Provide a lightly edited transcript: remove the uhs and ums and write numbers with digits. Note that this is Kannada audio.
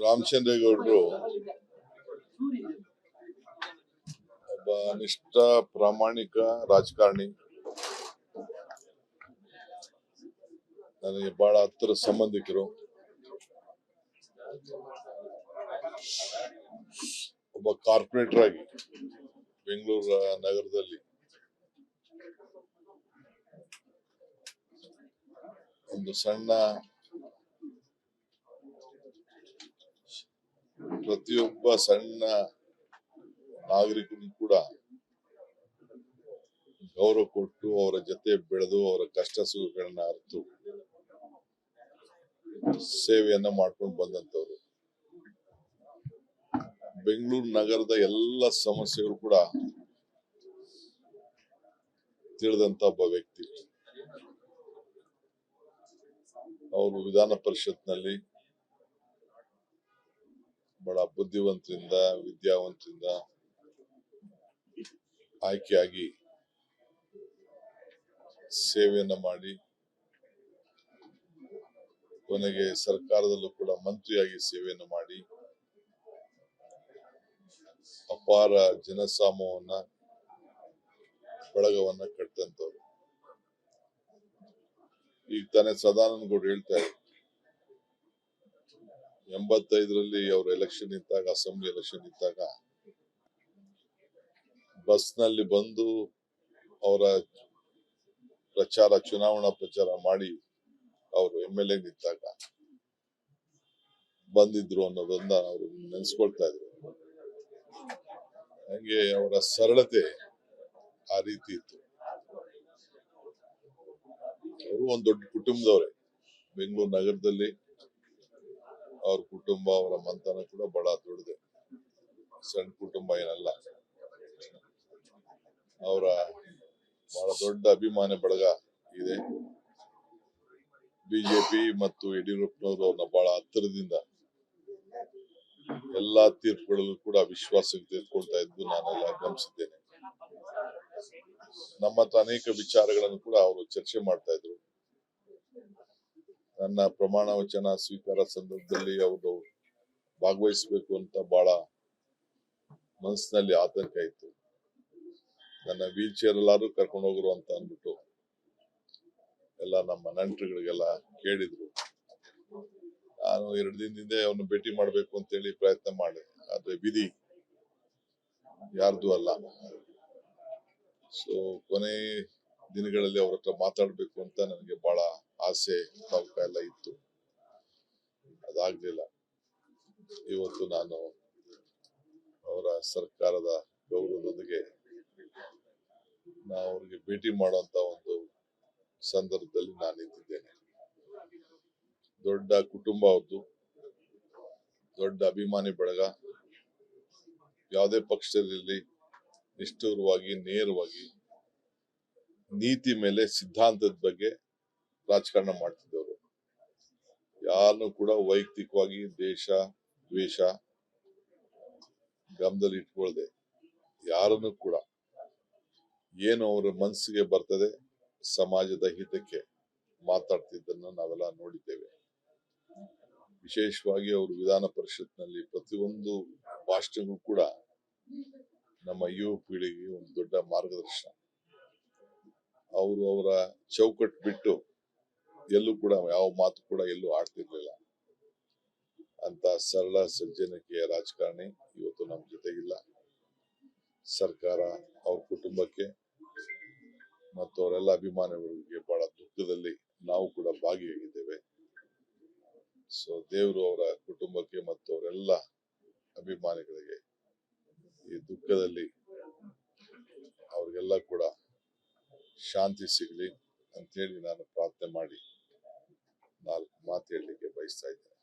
ರಾಮಚಂದ್ರೇಗೌಡರು ಒಬ್ಬ ನಿಷ್ಠ ಪ್ರಾಮಾಣಿಕ ರಾಜಕಾರಣಿ. ನನಗೆ ಬಹಳ ಹತ್ತಿರ ಸಂಬಂಧಿಕರು. ಒಬ್ಬ ಕಾರ್ಪೊರೇಟರ್ ಆಗಿ ಬೆಂಗಳೂರು ನಗರದಲ್ಲಿ ಒಂದು ಸಣ್ಣ ಪ್ರತಿಯೊಬ್ಬ ಸಣ್ಣ ನಾಗರಿಕನಿಗೂ ಕೂಡ ಗೌರವ ಕೊಟ್ಟು ಅವರ ಜೊತೆ ಬೆಳೆದು ಅವರ ಕಷ್ಟ ಸುಖಗಳನ್ನ ಅರಿತು ಸೇವೆಯನ್ನ ಮಾಡ್ಕೊಂಡು ಬಂದಂತವ್ರು. ಬೆಂಗಳೂರು ನಗರದ ಎಲ್ಲ ಸಮಸ್ಯೆಗಳು ಕೂಡ ತಿಳಿದಂತ ಒಬ್ಬ ವ್ಯಕ್ತಿ. ಅವರು ವಿಧಾನ ಪರಿಷತ್ನಲ್ಲಿ ಬಹಳ ಬುದ್ಧಿವಂತರಿಂದ ವಿದ್ಯಾವಂತರಿಂದ ಆಯ್ಕೆಯಾಗಿ ಸೇವೆಯನ್ನ ಮಾಡಿ ಕೊನೆಗೆ ಸರ್ಕಾರದಲ್ಲೂ ಕೂಡ ಮಂತ್ರಿಯಾಗಿ ಸೇವೆಯನ್ನು ಮಾಡಿ ಅಪಾರ ಜನಸಾಮವನ್ನ ಬಳಗವನ್ನ ಕಟ್ಟಂತವ್ರು. ಈಗ ತಾನೇ ಸದಾನಂದ ಗೌಡ ಹೇಳ್ತಾ ಇದ್ರು, 85ರಲ್ಲಿ ಅವ್ರ ಎಲೆಕ್ಷನ್ ನಿಂತಾಗ, ಅಸೆಂಬ್ಲಿ ಎಲೆಕ್ಷನ್ ನಿಂತಾಗ ಬಸ್ ನಲ್ಲಿ ಬಂದು ಅವರ ಚುನಾವಣಾ ಪ್ರಚಾರ ಮಾಡಿ ಅವರು MLA ನಿಂತಾಗ ಬಂದಿದ್ರು ಅನ್ನೋದನ್ನ ಅವರು ನೆನೆಸ್ಕೊಳ್ತಾ ಇದ್ರು. ಹಂಗೆ ಅವರ ಸರಳತೆ ಆ ರೀತಿ ಇತ್ತು. ಅವರು ಒಂದು ದೊಡ್ಡ ಕುಟುಂಬದವರೇ. ಬೆಂಗಳೂರು ನಗರದಲ್ಲಿ ಅವ್ರ ಕುಟುಂಬ, ಅವರ ಮಂತನ ಕೂಡ ಬಹಳ ದೊಡ್ಡದೆ, ಸಣ್ಣ ಕುಟುಂಬ ಏನಲ್ಲ. ಅವರ ಬಹಳ ದೊಡ್ಡ ಅಭಿಮಾನ ಬಳಗ ಇದೆ. ಬಿಜೆಪಿ ಮತ್ತು ಯಡಿಯೂರಪ್ಪನವರು ಅವ್ರನ್ನ ಬಹಳ ಹತ್ತಿರದಿಂದ ಎಲ್ಲಾ ತೀರ್ಪುಗಳಲ್ಲೂ ಕೂಡ ವಿಶ್ವಾಸಕ್ಕೆ ತೆಗೆದುಕೊಳ್ತಾ ಇದ್ದು ನಾನೆಲ್ಲ ಗಮನಿಸಿದ್ದೇನೆ. ನಮ್ಮ ಹತ್ರ ಅನೇಕ ವಿಚಾರಗಳನ್ನು ಕೂಡ ಅವರು ಚರ್ಚೆ ಮಾಡ್ತಾ ಇದ್ರು. ನನ್ನ ಪ್ರಮಾಣ ವಚನ ಸ್ವೀಕಾರ ಸಂದರ್ಭದಲ್ಲಿ ಅವರು ಭಾಗವಹಿಸಬೇಕು ಅಂತ ಬಹಳ ಮನಸ್ಸಿನಲ್ಲಿ ಆತಂಕ ಇತ್ತು. ನನ್ನ ವೀಲ್ ಚೇರ್ ಎಲ್ಲಾರು ಕರ್ಕೊಂಡು ಹೋಗ್ರು ಅಂತ ಅಂದ್ಬಿಟ್ಟು ಎಲ್ಲ ನಮ್ಮ ನೆಂಟರುಗಳಿಗೆಲ್ಲ ಕೇಳಿದ್ರು. ನಾನು 2 ದಿನದಿಂದ ಅವನು ಭೇಟಿ ಮಾಡ್ಬೇಕು ಅಂತೇಳಿ ಪ್ರಯತ್ನ ಮಾಡಿದೆ. ಆದ್ರೆ ವಿಧಿ ಯಾರ್ದು ಅಲ್ಲ. ಸೊ ಕೊನೆ ದಿನಗಳಲ್ಲಿ ಅವ್ರ ಹತ್ರ ಮಾತಾಡ್ಬೇಕು ಅಂತ ನನಗೆ ಬಹಳ ಆಸೆ, ತವಕ ಎಲ್ಲ ಇತ್ತು. ಅದಾಗ್ಲಿಲ್ಲ. ಇವತ್ತು ನಾನು ಅವರ ಸರ್ಕಾರದ ಗೌರವದೊಂದಿಗೆ ನಾವು ಅವ್ರಿಗೆ ಭೇಟಿ ಮಾಡುವಂತ ಒಂದು ಸಂದರ್ಭದಲ್ಲಿ ನಾನು ನಿಂತಿದ್ದೇನೆ. ದೊಡ್ಡ ಕುಟುಂಬ ಅವ್ರದ್ದು, ದೊಡ್ಡ ಅಭಿಮಾನಿ ಬಳಗ. ಯಾವುದೇ ಪಕ್ಷದಲ್ಲಿ ನಿಷ್ಠುರವಾಗಿ, ನೇರವಾಗಿ, ನೀತಿ ಮೇಲೆ, ಸಿದ್ಧಾಂತದ ಬಗ್ಗೆ ರಾಜಕಾರಣ ಮಾಡ್ತಿದ್ದವರು. ಯಾರನ್ನು ಕೂಡ ವೈಯಕ್ತಿಕವಾಗಿ ದೇಶ ದ್ವೇಷ ಗಮನದಲ್ಲಿ ಇಟ್ಕೊಳ್ದೆ, ಯಾರನ್ನು ಕೂಡ ಏನು ಅವರ ಮನಸ್ಸಿಗೆ ಬರ್ತದೆ ಸಮಾಜದ ಹಿತಕ್ಕೆ ಮಾತಾಡ್ತಿದ್ದನ್ನು ನಾವೆಲ್ಲ ನೋಡಿದ್ದೇವೆ. ವಿಶೇಷವಾಗಿ ಅವರು ವಿಧಾನ ಪರಿಷತ್ನಲ್ಲಿ ಪ್ರತಿಯೊಂದು ಭಾಷಣಗಳು ಕೂಡ ನಮ್ಮ ಯುವ ಪೀಳಿಗೆಗೆ ಒಂದು ದೊಡ್ಡ ಮಾರ್ಗದರ್ಶನ. ಅವರು ಅವರ ಚೌಕಟ್ಟು ಬಿಟ್ಟು ಎಲ್ಲೂ ಕೂಡ ಯಾವ ಮಾತು ಕೂಡ ಎಲ್ಲೂ ಆಡ್ತಿರ್ಲಿಲ್ಲ. ಅಂತ ಸರಳ ಸಜ್ಜನಿಕೆಯ ರಾಜಕಾರಣಿ ಇವತ್ತು ನಮ್ಮ ಜೊತೆಗಿಲ್ಲ. ಸರ್ಕಾರ ಅವ್ರ ಕುಟುಂಬಕ್ಕೆ ಮತ್ತು ಅವರೆಲ್ಲ ಅಭಿಮಾನಿಗಳಿಗೆ ಬಹಳ ದುಃಖದಲ್ಲಿ ನಾವು ಕೂಡ ಭಾಗಿಯಾಗಿದ್ದೇವೆ. ಸೊ ದೇವರು ಅವರ ಕುಟುಂಬಕ್ಕೆ ಮತ್ತು ಅವರೆಲ್ಲ ಅಭಿಮಾನಿಗಳಿಗೆ ಈ ದುಃಖದಲ್ಲಿ ಅವ್ರಿಗೆಲ್ಲ ಕೂಡ ಶಾಂತಿ ಸಿಗಲಿ ಅಂತೇಳಿ ನಾನು ಪ್ರಾರ್ಥನೆ ಮಾಡಿ 4 ಮಾತು ಹೇಳಲಿಕ್ಕೆ ಬಯಸ್ತಾ ಇದ್ದೇನೆ.